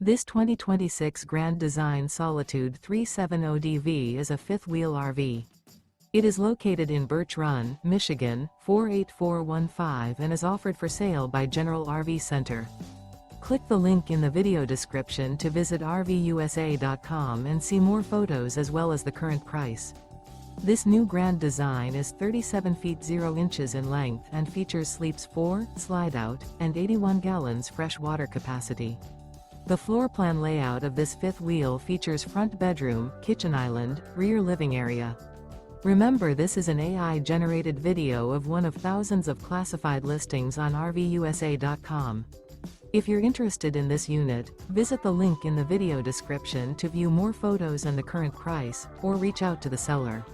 This 2026 Grand Design Solitude 370DV is a fifth-wheel RV. It is located in Birch Run, Michigan, 48415 and is offered for sale by General RV Center. Click the link in the video description to visit RVUSA.com and see more photos as well as the current price. This new Grand Design is 37 feet 0 inches in length and features sleeps 4, Slideout, and 81 gallons fresh water capacity. The floor plan layout of this fifth wheel features front bedroom, kitchen island, rear living area. Remember, this is an AI-generated video of one of thousands of classified listings on RVUSA.com. If you're interested in this unit, visit the link in the video description to view more photos and the current price, or reach out to the seller.